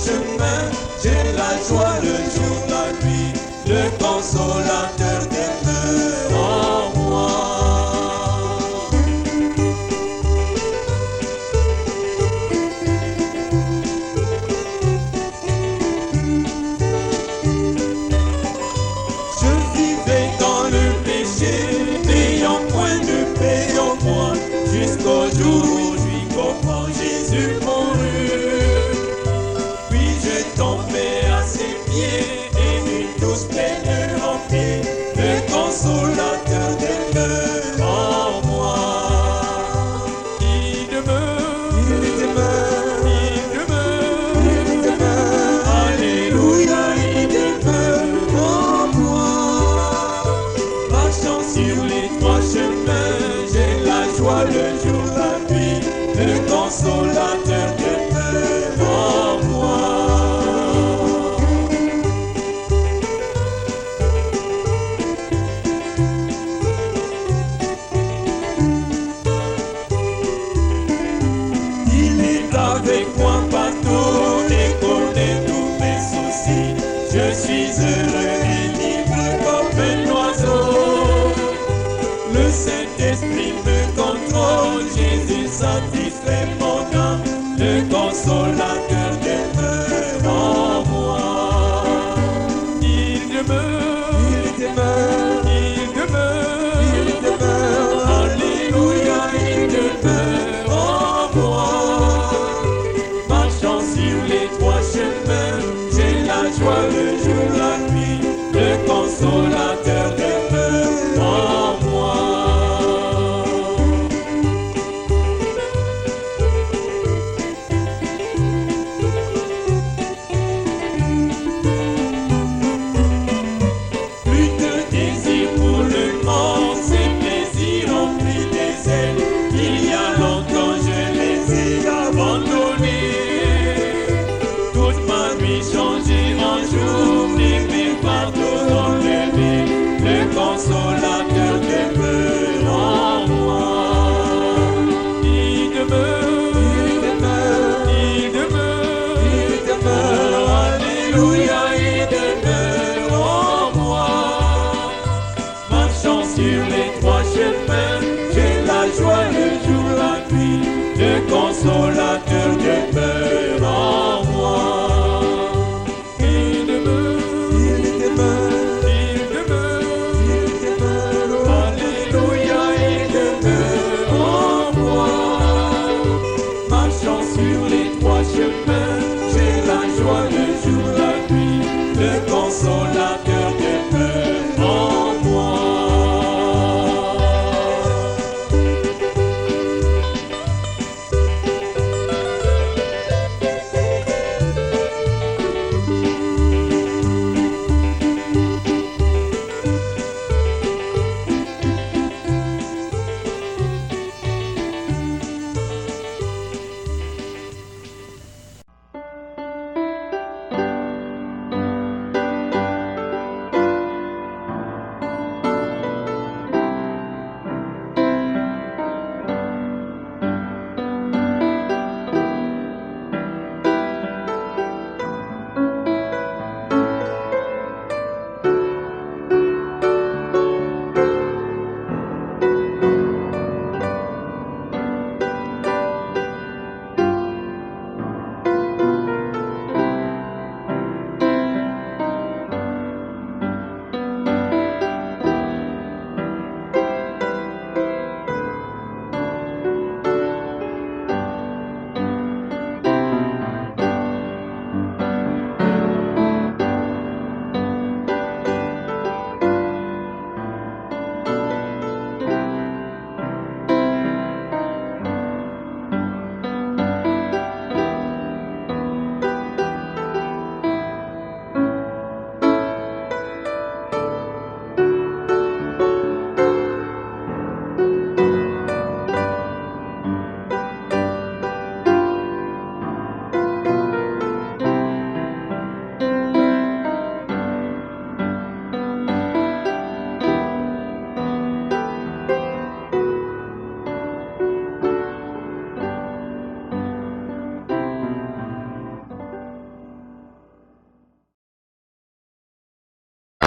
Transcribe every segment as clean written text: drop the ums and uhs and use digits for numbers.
chemins, j'ai la joie le jour, la nuit, le consolateur demeure en moi. Je vivais dans le péché, n'ayant point de paix en moi, jusqu'au jour où j'y comprends Jésus mourut. Puis je tombais à ses pieds et une douce peine remplie, le consolateur demeure en moi. Il demeure, il demeure, il demeure, il demeure. Alléluia, il demeure en moi. Marchant sur les trois chemins, j'ai la joie le jour, la nuit, le consolateur demeure en moi. Il est avec moi partout et connaît tous mes soucis. Je suis heureux et libre comme un oiseau. Le Saint-Esprit me contrôle, Jésus satisfait mon âme, le consolateur demeure en moi. Il demeure, il demeure, il demeure, il demeure. Alléluia, il demeure en moi. Marchant sur les trois chemins, j'ai la joie le jour, la nuit, le consolateur demeure en moi.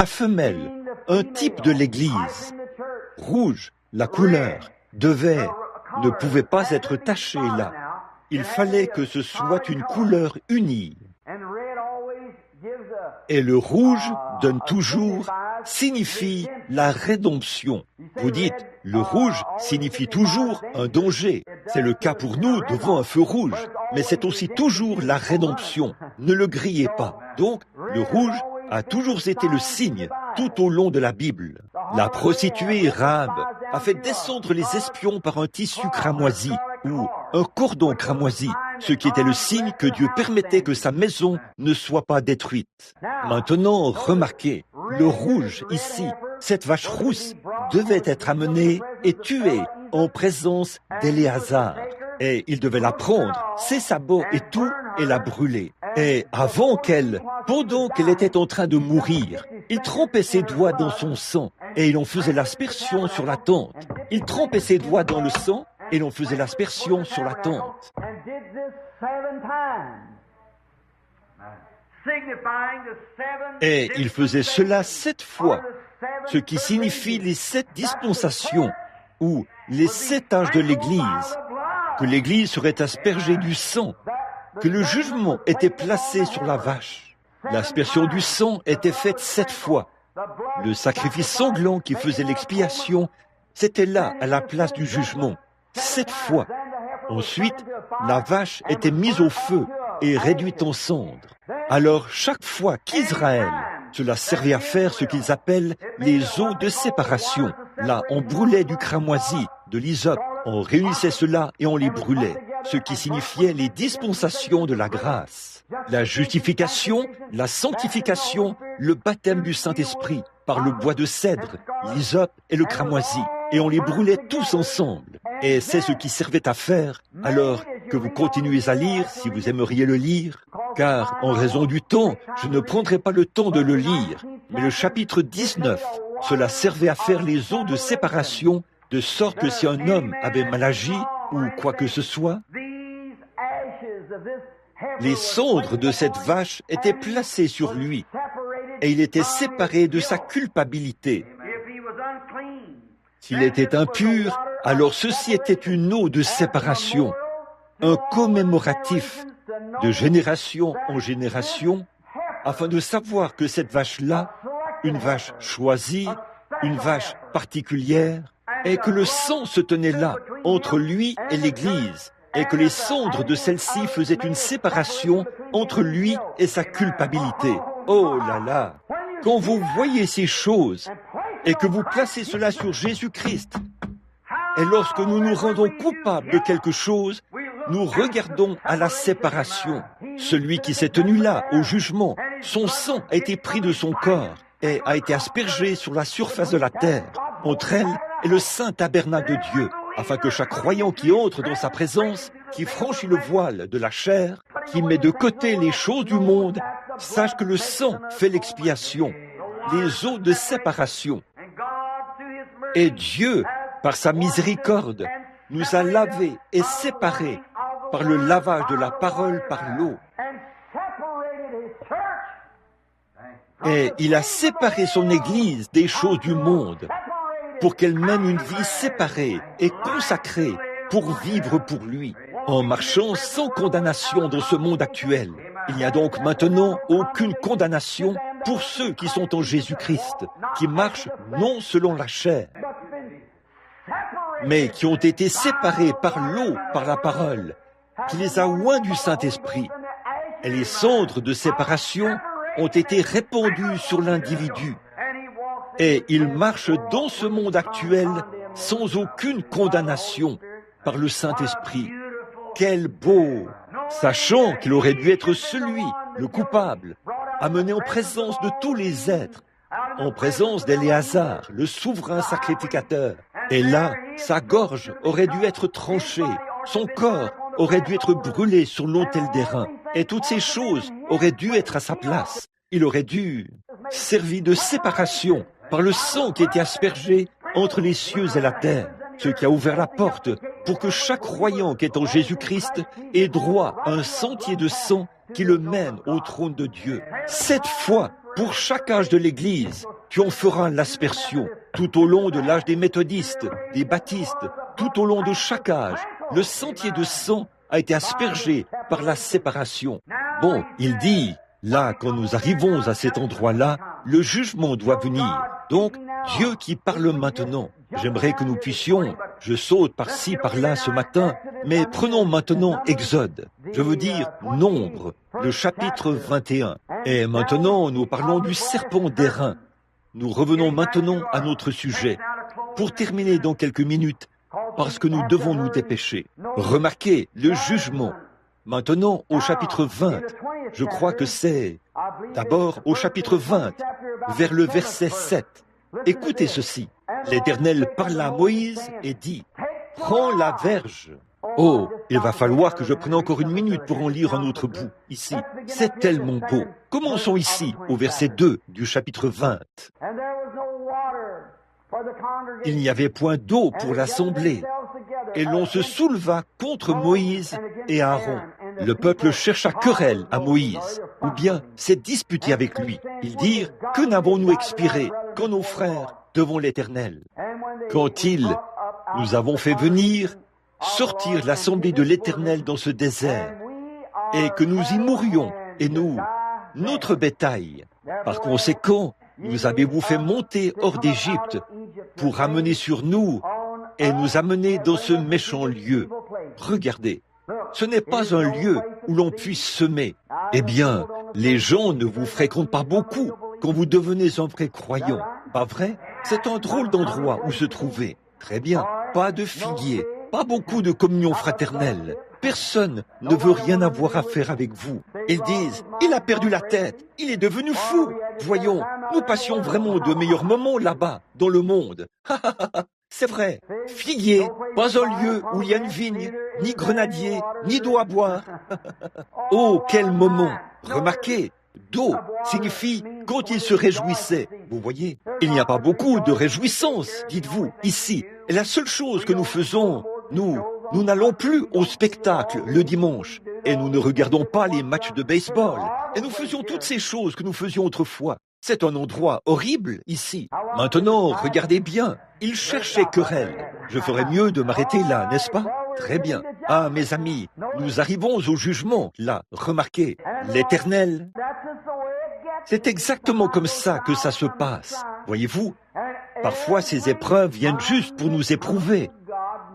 la femelle, un type de l'Église. Rouge, la couleur, ne pouvait pas être tachée là. Il fallait que ce soit une couleur unie. Et le rouge donne toujours, signifie la rédemption. Vous dites, le rouge signifie toujours un danger. C'est le cas pour nous devant un feu rouge. Mais c'est aussi toujours la rédemption. Ne le grillez pas. Donc, le rouge a toujours été le signe tout au long de la Bible. La prostituée Rahab a fait descendre les espions par un tissu cramoisi ou un cordon cramoisi, ce qui était le signe que Dieu permettait que sa maison ne soit pas détruite. Maintenant, remarquez, le rouge ici, cette vache rousse, devait être amenée et tuée en présence d'Éléazar. Et il devait la prendre, ses sabots et tout, et la brûler. Et pendant qu'elle était en train de mourir, il trempait ses doigts dans son sang, et il en faisait l'aspersion sur la tente. Il trempait ses doigts dans le sang, et l'on faisait l'aspersion sur la tente. Et il faisait cela 7 fois, ce qui signifie les 7 dispensations, ou les 7 âges de l'Église, que l'Église serait aspergée du sang, que le jugement était placé sur la vache. L'aspersion du sang était faite 7 fois. Le sacrifice sanglant qui faisait l'expiation, c'était là, à la place du jugement, 7 fois. Ensuite, la vache était mise au feu et réduite en cendres. Alors, chaque fois qu'Israël, cela servait à faire ce qu'ils appellent les eaux de séparation. Là, on brûlait du cramoisi, de l'hysope, on réunissait cela et on les brûlait, ce qui signifiait les dispensations de la grâce. La justification, la sanctification, le baptême du Saint-Esprit, par le bois de cèdre, l'hysope et le cramoisi. Et on les brûlait tous ensemble. Et c'est ce qui servait à faire, alors que vous continuez à lire, si vous aimeriez le lire, car en raison du temps, je ne prendrai pas le temps de le lire. Mais le chapitre 19, cela servait à faire les eaux de séparation, de sorte que si un homme avait mal agi, ou quoi que ce soit, les cendres de cette vache étaient placées sur lui, et il était séparé de sa culpabilité. S'il était impur, alors ceci était une eau de séparation, un commémoratif de génération en génération, afin de savoir que cette vache-là, une vache choisie, une vache particulière, et que le sang se tenait là, entre lui et l'Église, et que les cendres de celle-ci faisaient une séparation entre lui et sa culpabilité. Oh là là! Quand vous voyez ces choses, et que vous placez cela sur Jésus-Christ, et lorsque nous nous rendons coupables de quelque chose, nous regardons à la séparation. Celui qui s'est tenu là, au jugement, son sang a été pris de son corps et a été aspergé sur la surface de la terre, entre elle et le saint tabernacle de Dieu, afin que chaque croyant qui entre dans sa présence, qui franchit le voile de la chair, qui met de côté les choses du monde, sache que le sang fait l'expiation, les eaux de séparation. Et Dieu, par sa miséricorde, nous a lavés et séparés par le lavage de la parole par l'eau. Et il a séparé son Église des choses du monde pour qu'elle mène une vie séparée et consacrée pour vivre pour lui, en marchant sans condamnation dans ce monde actuel. Il n'y a donc maintenant aucune condamnation pour ceux qui sont en Jésus-Christ, qui marchent non selon la chair, mais qui ont été séparés par l'eau, par la parole, qui les a oints du Saint-Esprit. Et les cendres de séparation ont été répandues sur l'individu. Et il marche dans ce monde actuel sans aucune condamnation par le Saint-Esprit. Quel beau! Sachant qu'il aurait dû être celui, le coupable, amené en présence de tous les êtres, en présence d'Éléazar, le souverain sacrificateur. Et là, sa gorge aurait dû être tranchée, son corps aurait dû être brûlé sur l'autel d'airain, et toutes ces choses auraient dû être à sa place. Il aurait dû servir de séparation par le sang qui était aspergé entre les cieux et la terre, ce qui a ouvert la porte pour que chaque croyant qui est en Jésus-Christ ait droit à un sentier de sang qui le mène au trône de Dieu. 7 fois pour chaque âge de l'Église, tu en feras l'aspersion tout au long de l'âge des méthodistes, des baptistes, tout au long de chaque âge. Le sentier de sang a été aspergé par la séparation. Bon, il dit, là, quand nous arrivons à cet endroit-là, le jugement doit venir. Donc, Dieu qui parle maintenant. J'aimerais que nous puissions, je saute par-ci, par-là ce matin, mais prenons maintenant Exode. Je veux dire Nombre, le chapitre 21. Et maintenant, nous parlons du serpent d'airain. Nous revenons maintenant à notre sujet. Pour terminer dans quelques minutes, parce que nous devons nous dépêcher. Remarquez le jugement. Maintenant, au chapitre 20, je crois que c'est d'abord au chapitre 20, vers le verset 7. Écoutez ceci. L'Éternel parla à Moïse et dit, « Prends la verge. » Oh, il va falloir que je prenne encore une minute pour en lire un autre bout, ici. C'est tellement beau. Commençons ici, au verset 2 du chapitre 20. Il n'y avait point d'eau pour l'assemblée, et l'on se souleva contre Moïse et Aaron. Le peuple chercha querelle à Moïse, ou bien s'est disputé avec lui. Ils dirent, « Que n'avons-nous expiré quand nos frères devant l'Éternel ?» Quand nous avons fait venir, sortir l'assemblée de l'Éternel dans ce désert, et que nous y mourions, et notre bétail. Par conséquent, nous avez-vous fait monter hors d'Égypte pour amener sur nous et nous amener dans ce méchant lieu. Regardez, ce n'est pas un lieu où l'on puisse semer. Eh bien, les gens ne vous fréquentent pas beaucoup quand vous devenez un vrai croyant. Pas vrai? C'est un drôle d'endroit où se trouver. Très bien, pas de figuier, pas beaucoup de communion fraternelle. Personne ne veut rien avoir à faire avec vous. Ils disent, il a perdu la tête, il est devenu fou. Voyons, nous passions vraiment de meilleurs moments là-bas, dans le monde. C'est vrai, figuier, pas un lieu où il y a une vigne, ni grenadier, ni d'eau à boire. Oh, quel moment! Remarquez, d'eau signifie quand il se réjouissait. Vous voyez, il n'y a pas beaucoup de réjouissance, dites-vous, ici. Et la seule chose que nous faisons, nous n'allons plus au spectacle le dimanche et nous ne regardons pas les matchs de baseball. Et nous faisions toutes ces choses que nous faisions autrefois. C'est un endroit horrible ici. Maintenant, regardez bien, ils cherchaient querelle. Je ferais mieux de m'arrêter là, n'est-ce pas? Très bien. Ah, mes amis, nous arrivons au jugement, là. Remarquez, l'Éternel. C'est exactement comme ça que ça se passe. Voyez-vous, parfois ces épreuves viennent juste pour nous éprouver.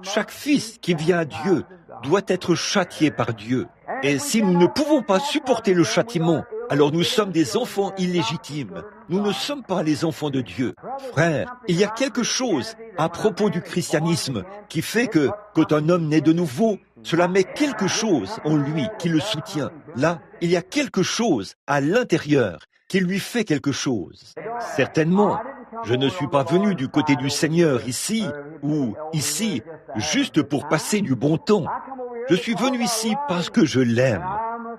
Chaque fils qui vient à Dieu doit être châtié par Dieu. Et si nous ne pouvons pas supporter le châtiment, alors nous sommes des enfants illégitimes. Nous ne sommes pas les enfants de Dieu. Frère, il y a quelque chose à propos du christianisme qui fait que, quand un homme naît de nouveau, cela met quelque chose en lui qui le soutient. Là, il y a quelque chose à l'intérieur qui lui fait quelque chose. Certainement, je ne suis pas venu du côté du Seigneur ici, ou ici, juste pour passer du bon temps. Je suis venu ici parce que je l'aime.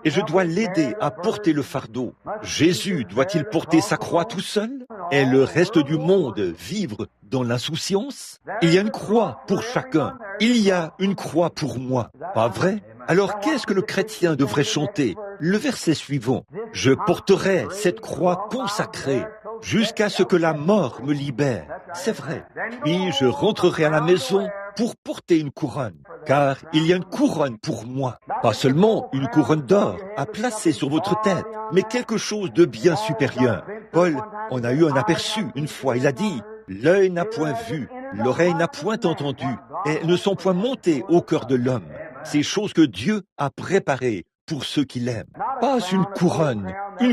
Et je dois l'aider à porter le fardeau. Jésus doit-il porter sa croix tout seul? Et le reste du monde vivre dans l'insouciance? Il y a une croix pour chacun. Il y a une croix pour moi. Pas vrai? Alors qu'est-ce que le chrétien devrait chanter? Le verset suivant. Je porterai cette croix consacrée jusqu'à ce que la mort me libère. C'est vrai. Puis je rentrerai à la maison pour porter une couronne, car il y a une couronne pour moi. Pas seulement une couronne d'or à placer sur votre tête, mais quelque chose de bien supérieur. Paul en a eu un aperçu une fois. Il a dit, l'œil n'a point vu, l'oreille n'a point entendu, et ne sont point montées au cœur de l'homme. Ces choses que Dieu a préparées pour ceux qui l'aiment. Pas une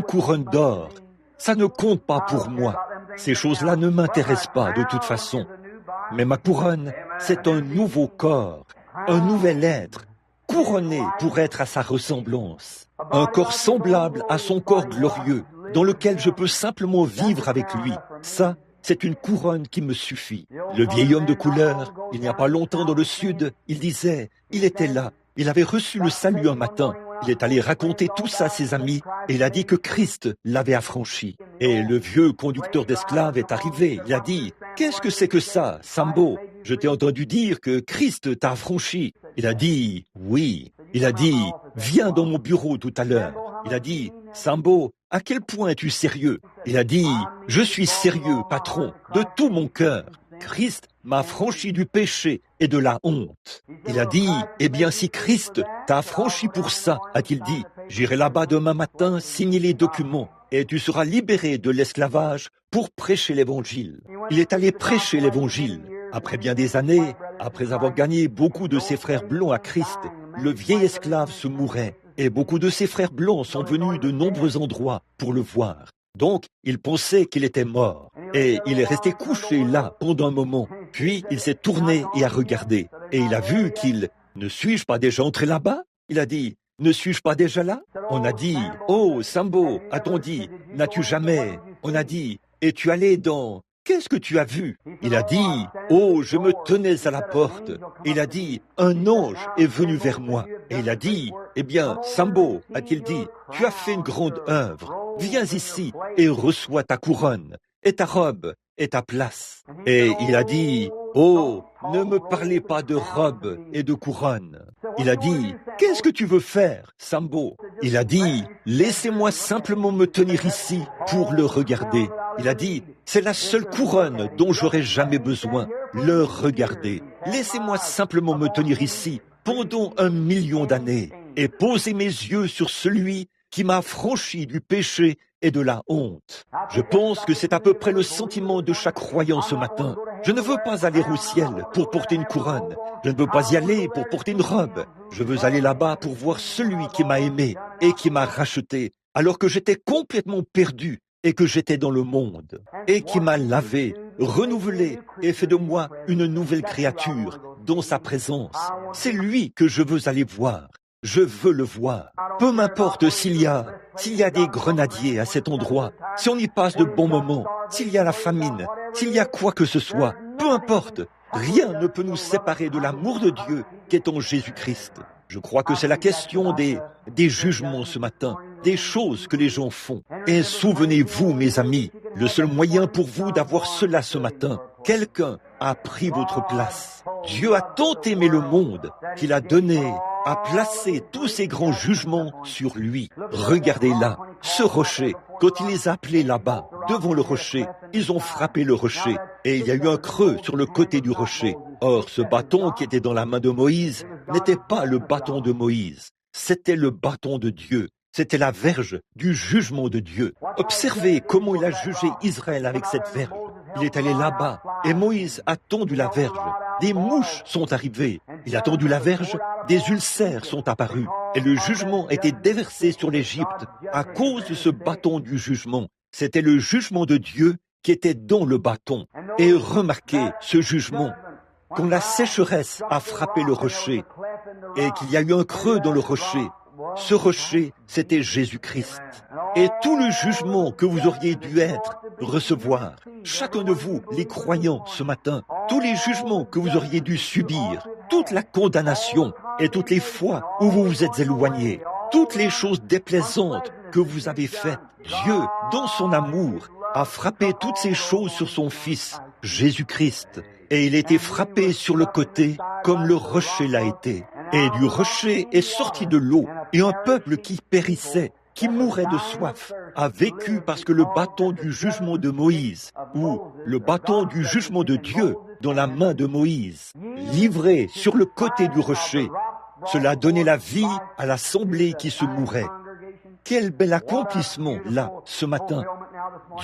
couronne d'or. Ça ne compte pas pour moi. Ces choses-là ne m'intéressent pas de toute façon. Mais ma couronne, c'est un nouveau corps, un nouvel être, couronné pour être à sa ressemblance. Un corps semblable à son corps glorieux, dans lequel je peux simplement vivre avec lui. Ça, c'est une couronne qui me suffit. Le vieil homme de couleur, il n'y a pas longtemps dans le sud, il disait, il était là, il avait reçu le salut un matin. Il est allé raconter tout ça à ses amis et il a dit que Christ l'avait affranchi. Et le vieux conducteur d'esclaves est arrivé. Il a dit, « Qu'est-ce que c'est que ça, Sambo? Je t'ai entendu dire que Christ t'a affranchi. » Il a dit, « Oui. » Il a dit, « Viens dans mon bureau tout à l'heure. » Il a dit, « Sambo, à quel point es-tu sérieux ?» Il a dit, « Je suis sérieux, patron, de tout mon cœur. Christ m'a affranchi du péché et de la honte. » Il a dit, « Eh bien, si Christ t'a affranchi pour ça, a-t-il dit, j'irai là-bas demain matin signer les documents et tu seras libéré de l'esclavage pour prêcher l'Évangile. » Il est allé prêcher l'Évangile. Après bien des années, après avoir gagné beaucoup de ses frères blancs à Christ, le vieil esclave se mourait et beaucoup de ses frères blancs sont venus de nombreux endroits pour le voir. Donc, il pensait qu'il était mort et il est resté couché là pendant un moment. Puis, il s'est tourné et a regardé et il a vu qu'il « Ne suis-je pas déjà entré là-bas ?» Il a dit « Ne suis-je pas déjà là ?» On a dit « Oh, Sambo, a-t-on dit, n'as-tu jamais ?» On a dit « Es-tu allé dans... » Qu'est-ce que tu as vu? Il a dit, « Oh, je me tenais à la porte. » Il a dit, « Un ange est venu vers moi. » Et il a dit, « Eh bien, Sambo, a-t-il dit, tu as fait une grande œuvre. Viens ici et reçois ta couronne, et ta robe, et ta place. » Et il a dit, « Oh, ne me parlez pas de robe et de couronne. » Il a dit, « Qu'est-ce que tu veux faire, Sambo ?» Il a dit, « Laissez-moi simplement me tenir ici pour le regarder. » Il a dit, « C'est la seule couronne dont j'aurais jamais besoin, le regarder. Laissez-moi simplement me tenir ici pendant 1 million d'années et poser mes yeux sur celui qui m'a affranchi du péché et de la honte. » Je pense que c'est à peu près le sentiment de chaque croyant ce matin. Je ne veux pas aller au ciel pour porter une couronne. Je ne veux pas y aller pour porter une robe. Je veux aller là-bas pour voir celui qui m'a aimé et qui m'a racheté alors que j'étais complètement perdu et que j'étais dans le monde, et qui m'a lavé, renouvelé et fait de moi une nouvelle créature dans sa présence. C'est lui que je veux aller voir. Je veux le voir. Peu m'importe s'il y a des grenadiers à cet endroit, si on y passe de bons moments, s'il y a la famine, s'il y a quoi que ce soit, peu importe. Rien ne peut nous séparer de l'amour de Dieu qui est en Jésus-Christ. Je crois que c'est la question des jugements ce matin, des choses que les gens font. Et souvenez-vous, mes amis, le seul moyen pour vous d'avoir cela ce matin, quelqu'un a pris votre place. Dieu a tant aimé le monde qu'il a donné, a placé tous ces grands jugements sur lui. Regardez là, ce rocher, quand il les a appelés là-bas, devant le rocher, ils ont frappé le rocher et il y a eu un creux sur le côté du rocher. Or, ce bâton qui était dans la main de Moïse n'était pas le bâton de Moïse, c'était le bâton de Dieu. C'était la verge du jugement de Dieu. Observez comment il a jugé Israël avec cette verge. Il est allé là-bas et Moïse a tendu la verge. Des mouches sont arrivées. Il a tendu la verge, des ulcères sont apparus. Et le jugement était déversé sur l'Égypte à cause de ce bâton du jugement. C'était le jugement de Dieu qui était dans le bâton. Et remarquez ce jugement. Quand la sécheresse a frappé le rocher et qu'il y a eu un creux dans le rocher, ce rocher, c'était Jésus-Christ. Et tout le jugement que vous auriez dû recevoir, chacun de vous, les croyants, ce matin, tous les jugements que vous auriez dû subir, toute la condamnation et toutes les fois où vous vous êtes éloignés, toutes les choses déplaisantes que vous avez faites, Dieu, dans son amour, a frappé toutes ces choses sur son Fils, Jésus-Christ. Et il a été frappé sur le côté comme le rocher l'a été. Et du rocher est sorti de l'eau, et un peuple qui périssait, qui mourait de soif, a vécu parce que le bâton du jugement de Moïse, ou le bâton du jugement de Dieu dans la main de Moïse, livré sur le côté du rocher, cela a donné la vie à l'assemblée qui se mourait. Quel bel accomplissement, là, ce matin.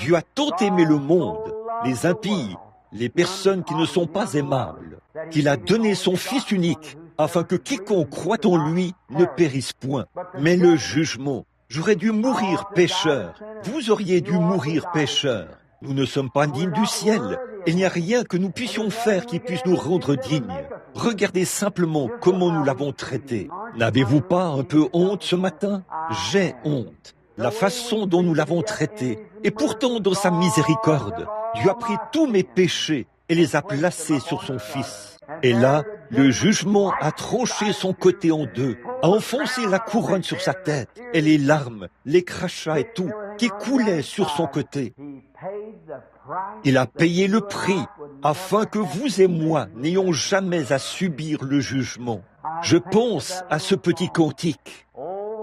Dieu a tant aimé le monde, les impies, les personnes qui ne sont pas aimables, qu'il a donné son Fils unique, afin que quiconque croit en lui ne périsse point. Mais le jugement, j'aurais dû mourir pécheur, vous auriez dû mourir pécheur. Nous ne sommes pas dignes du ciel. Il n'y a rien que nous puissions faire qui puisse nous rendre dignes. Regardez simplement comment nous l'avons traité. N'avez-vous pas un peu honte ce matin? J'ai honte. La façon dont nous l'avons traité. Et pourtant, dans sa miséricorde, Dieu a pris tous mes péchés et les a placés sur son Fils. Et là, le jugement a tranché son côté en deux, a enfoncé la couronne sur sa tête, et les larmes, les crachats et tout, qui coulaient sur son côté. Il a payé le prix, afin que vous et moi n'ayons jamais à subir le jugement. Je pense à ce petit cantique.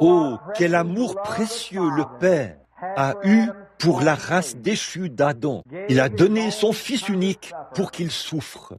Oh, quel amour précieux le Père a eu pour la race déchue d'Adam. Il a donné son Fils unique pour qu'il souffre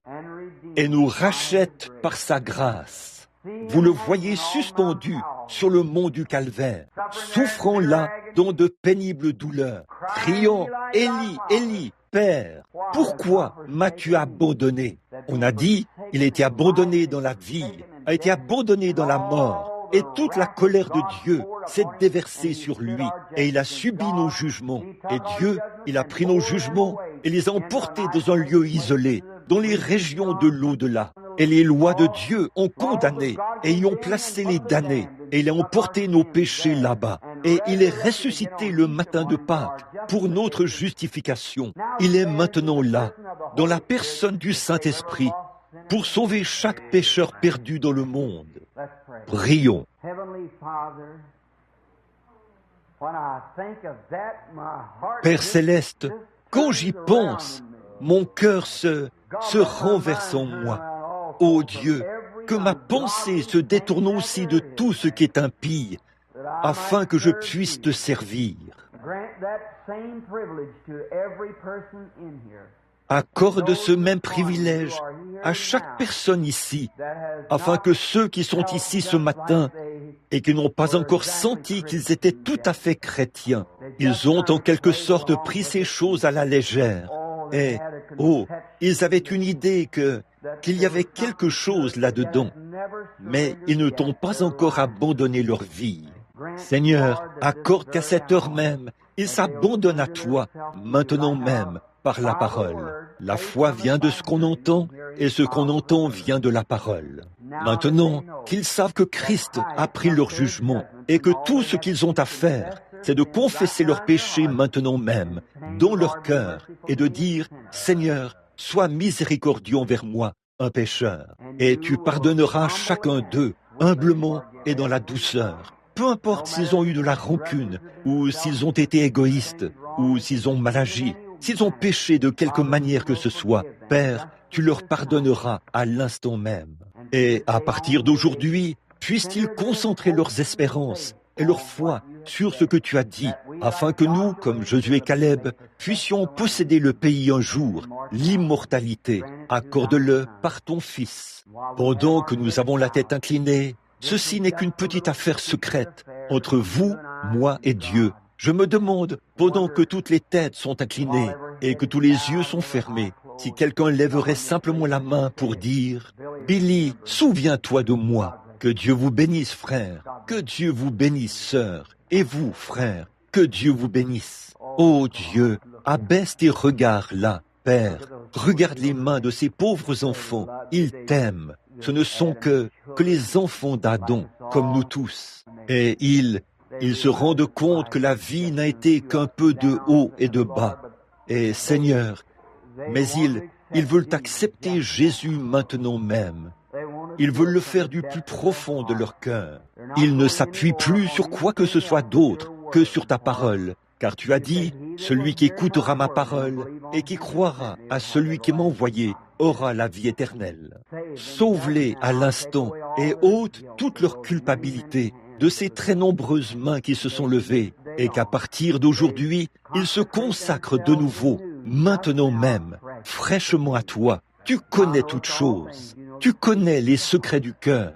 et nous rachète par sa grâce. Vous le voyez suspendu sur le mont du Calvaire, souffrant là dans de pénibles douleurs, criant « Élie, Élie, Père, pourquoi m'as-tu abandonné ?» On a dit, il a été abandonné dans la vie, a été abandonné dans la mort, et toute la colère de Dieu s'est déversée sur lui, et il a subi nos jugements. Et Dieu, il a pris nos jugements et les a emportés dans un lieu isolé, dans les régions de l'au-delà. Et les lois de Dieu ont condamné et y ont placé les damnés. Et il a emporté nos péchés là-bas. Et il est ressuscité le matin de Pâques pour notre justification. Il est maintenant là, dans la personne du Saint-Esprit, pour sauver chaque pécheur perdu dans le monde. Prions. Père céleste, quand j'y pense, mon cœur se renverse en moi. Ô Dieu, que ma pensée se détourne aussi de tout ce qui est impie, afin que je puisse te servir. Accorde ce même privilège à chaque personne ici, afin que ceux qui sont ici ce matin et qui n'ont pas encore senti qu'ils étaient tout à fait chrétiens, ils ont en quelque sorte pris ces choses à la légère. Et, ils avaient une idée qu'il y avait quelque chose là-dedans, mais ils ne t'ont pas encore abandonné leur vie. Seigneur, accorde qu'à cette heure même, ils s'abandonnent à toi, maintenant même, par la parole. La foi vient de ce qu'on entend, et ce qu'on entend vient de la parole. Maintenant, qu'ils savent que Christ a pris leur jugement, et que tout ce qu'ils ont à faire, c'est de confesser leurs péchés maintenant même, dans leur cœur, et de dire, Seigneur, sois miséricordieux envers moi, un pécheur, et tu pardonneras chacun d'eux, humblement et dans la douceur. Peu importe s'ils ont eu de la rancune, ou s'ils ont été égoïstes, ou s'ils ont mal agi, s'ils ont péché de quelque manière que ce soit, Père, tu leur pardonneras à l'instant même. Et à partir d'aujourd'hui, puissent-ils concentrer leurs espérances et leur foi sur ce que tu as dit, afin que nous, comme Josué et Caleb, puissions posséder le pays un jour, l'immortalité, accorde-le par ton Fils. Pendant que nous avons la tête inclinée, ceci n'est qu'une petite affaire secrète entre vous, moi et Dieu. Je me demande, pendant que toutes les têtes sont inclinées et que tous les yeux sont fermés, si quelqu'un lèverait simplement la main pour dire « Billy, souviens-toi de moi ». Que Dieu vous bénisse, frère. Que Dieu vous bénisse, sœur. Et vous, frère, que Dieu vous bénisse. Ô Dieu, abaisse tes regards là, Père. Regarde les mains de ces pauvres enfants. Ils t'aiment. Ce ne sont que les enfants d'Adam, comme nous tous. Et ils se rendent compte que la vie n'a été qu'un peu de haut et de bas. Et Seigneur, mais ils veulent accepter Jésus maintenant même. Ils veulent le faire du plus profond de leur cœur. Ils ne s'appuient plus sur quoi que ce soit d'autre que sur ta parole, car tu as dit, celui qui écoutera ma parole et qui croira à celui qui m'a envoyé aura la vie éternelle. Sauve-les à l'instant et ôte toute leur culpabilité de ces très nombreuses mains qui se sont levées et qu'à partir d'aujourd'hui, ils se consacrent de nouveau, maintenant même, fraîchement à toi. Tu connais toutes choses. Tu connais les secrets du cœur.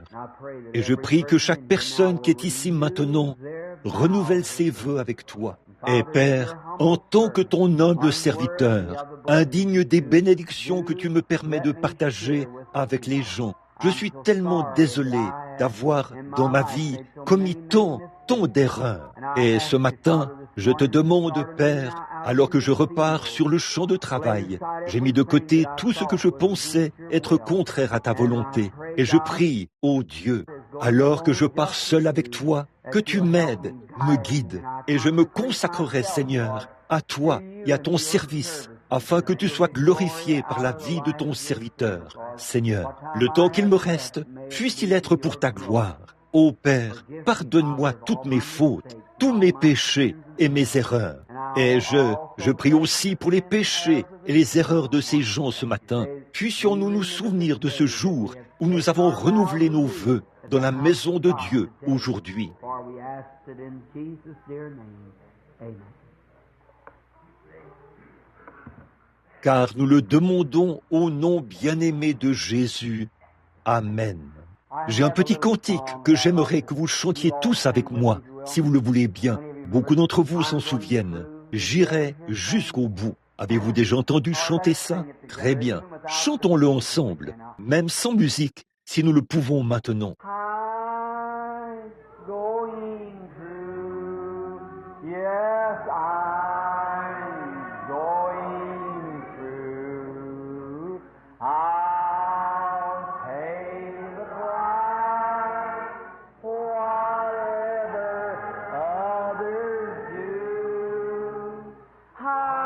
Et je prie que chaque personne qui est ici maintenant renouvelle ses vœux avec toi. Et Père, en tant que ton humble serviteur, indigne des bénédictions que tu me permets de partager avec les gens, je suis tellement désolé d'avoir dans ma vie commis tant d'erreurs. Et ce matin, je te demande, Père, alors que je repars sur le champ de travail, j'ai mis de côté tout ce que je pensais être contraire à ta volonté. Et je prie, ô Dieu, alors que je pars seul avec toi, que tu m'aides, me guides, et je me consacrerai, Seigneur, à toi et à ton service, afin que tu sois glorifié par la vie de ton serviteur. Seigneur, le temps qu'il me reste, puisse-t-il être pour ta gloire. Ô Père, pardonne-moi toutes mes fautes, tous mes péchés et mes erreurs. Et je prie aussi pour les péchés et les erreurs de ces gens ce matin. Puissions-nous nous souvenir de ce jour où nous avons renouvelé nos vœux dans la maison de Dieu aujourd'hui. Car nous le demandons au nom bien-aimé de Jésus. Amen. J'ai un petit cantique que j'aimerais que vous chantiez tous avec moi, si vous le voulez bien. Beaucoup d'entre vous s'en souviennent. J'irai jusqu'au bout. Avez-vous déjà entendu chanter ça? Très bien. Chantons-le ensemble, même sans musique, si nous le pouvons maintenant. I'm going through, yes, I'm going through. I'll pay the price, whatever others do. I'll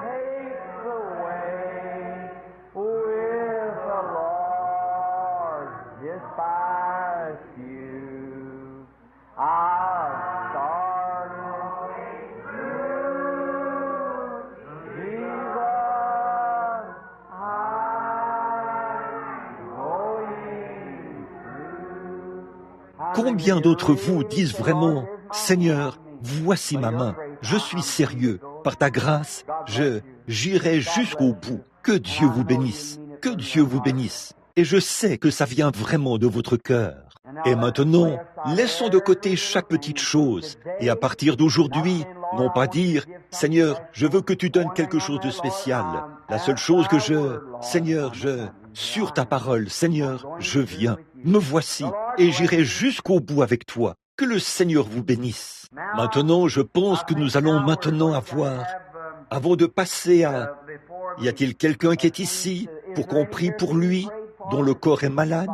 take the way with the Lord despise you. I'll start with you, Jesus. I'm going through. Combien d'entre vous disent vraiment, Seigneur, voici ma main, je suis sérieux, par ta grâce, j'irai jusqu'au bout. Que Dieu vous bénisse, que Dieu vous bénisse. Et je sais que ça vient vraiment de votre cœur. Et maintenant, laissons de côté chaque petite chose. Et à partir d'aujourd'hui, non pas dire, Seigneur, je veux que tu donnes quelque chose de spécial. La seule chose que Seigneur, sur ta parole, Seigneur, je viens, me voici, et j'irai jusqu'au bout avec toi. Que le Seigneur vous bénisse. Maintenant, je pense que nous allons maintenant avoir, avant de passer à... Y a-t-il quelqu'un qui est ici pour qu'on prie pour lui, dont le corps est malade?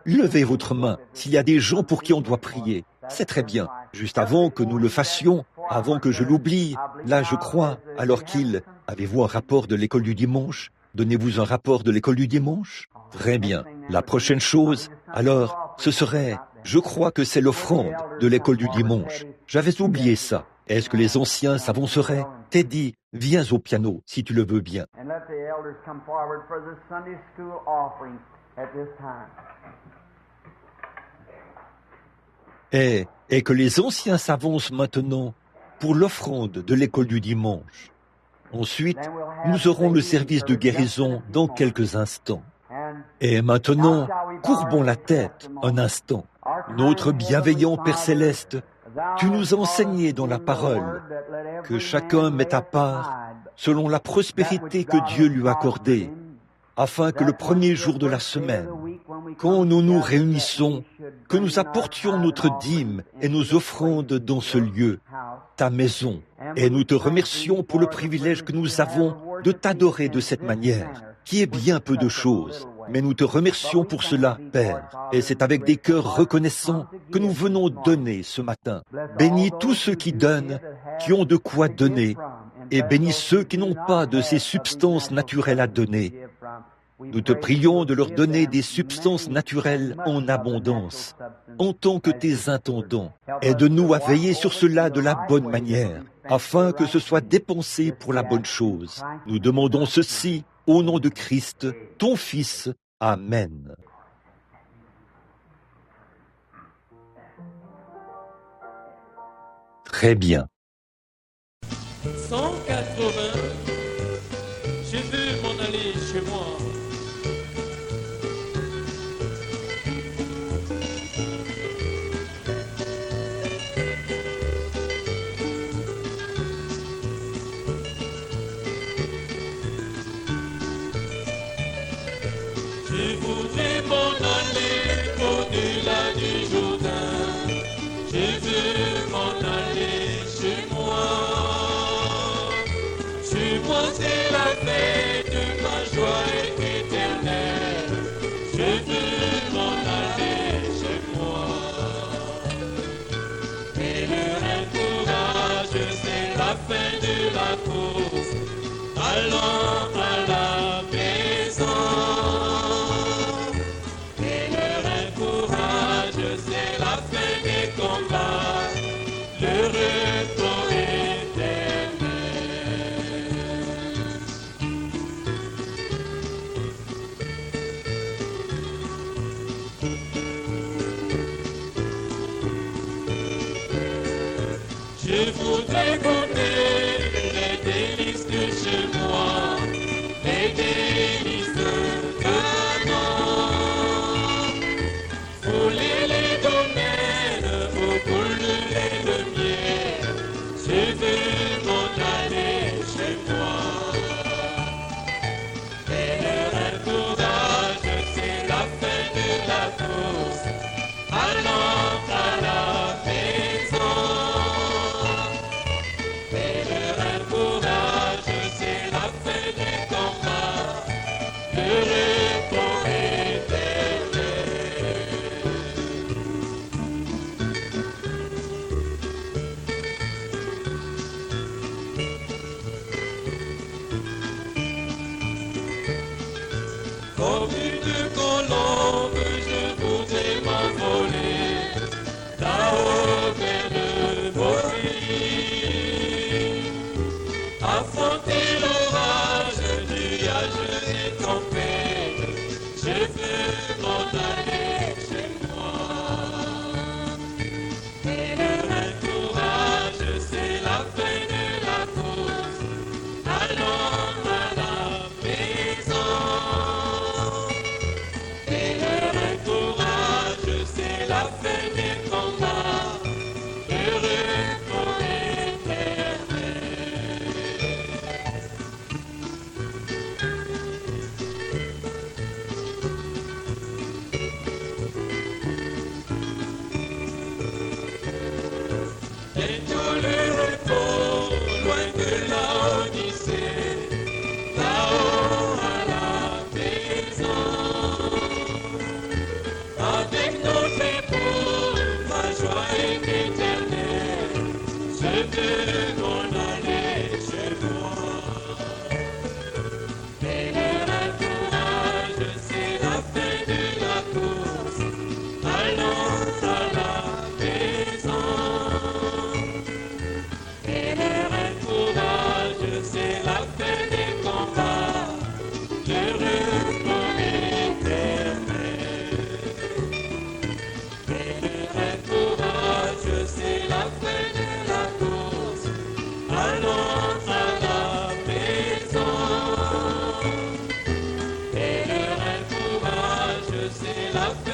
Levez votre main s'il y a des gens pour qui on doit prier. C'est très bien. Juste avant que nous le fassions, avant que je l'oublie, là je crois, alors qu'il... Avez-vous un rapport de l'école du dimanche? Donnez-vous un rapport de l'école du dimanche? Très bien. La prochaine chose, alors, ce serait... Je crois que c'est l'offrande de l'école du dimanche. J'avais oublié ça. Est-ce que les anciens s'avanceraient? Teddy, viens au piano, si tu le veux bien. And let the elders come forward for the Sunday school offering at this time. Et que les anciens s'avancent maintenant pour l'offrande de l'école du dimanche. Ensuite, nous aurons le service de guérison dans quelques instants. Et maintenant, courbons la tête un instant. Notre bienveillant Père Céleste, tu nous as enseigné dans la parole que chacun met à part selon la prospérité que Dieu lui a accordée, afin que le premier jour de la semaine, quand nous nous réunissons, que nous apportions notre dîme et nos offrandes dans ce lieu, ta maison, et nous te remercions pour le privilège que nous avons de t'adorer de cette manière, qui est bien peu de choses. Mais nous te remercions pour cela, Père, et c'est avec des cœurs reconnaissants que nous venons donner ce matin. Bénis tous ceux qui donnent, qui ont de quoi donner, et bénis ceux qui n'ont pas de ces substances naturelles à donner. Nous te prions de leur donner des substances naturelles en abondance, en tant que tes intendants. Aide-nous à veiller sur cela de la bonne manière, afin que ce soit dépensé pour la bonne chose. Nous demandons ceci au nom de Christ, ton Fils. Amen. Très bien. 180, je veux m'en aller chez moi. Je voudrais m'en aller au-delà du Jourdain. Je veux m'en aller chez moi. Chez moi c'est la fête, ma joie est éternelle. Je veux m'en aller chez moi. Et le courage, c'est la fin de la course. Allons à la maison. Et le courage, c'est la fin des combats. Le repos est Je voudrais goûter les délices de chez moi, les délices de Canaan. Fouler les domaines au coule de lait de miel, je veux m'en aller chez moi. Et le courage, c'est la fin de la course, allons à la maison. Et le courage, c'est la fin des combats, le repos éternel. Comme une colombe, je voudrais m'envoler là-haut vers le beau pays. Affronter l'orage, nuages et tempêtes, je veux m'en aller chez moi. Et le courage, c'est la fin de la course, allons à la maison. Et le courage, c'est la fin des combats, le repos éternel. Et tout le repos, loin de la Odyssée, là-haut à la maison. Avec notre époux, ma joie est éternelle, je veux m'en aller chez moi. Et le courage, c'est la fin de la course, allons à la maison. Et le courage, c'est la fin des combats, le repos éternel. Et le courage, c'est la fin de la course, allons à la maison. Et le courage, c'est la fin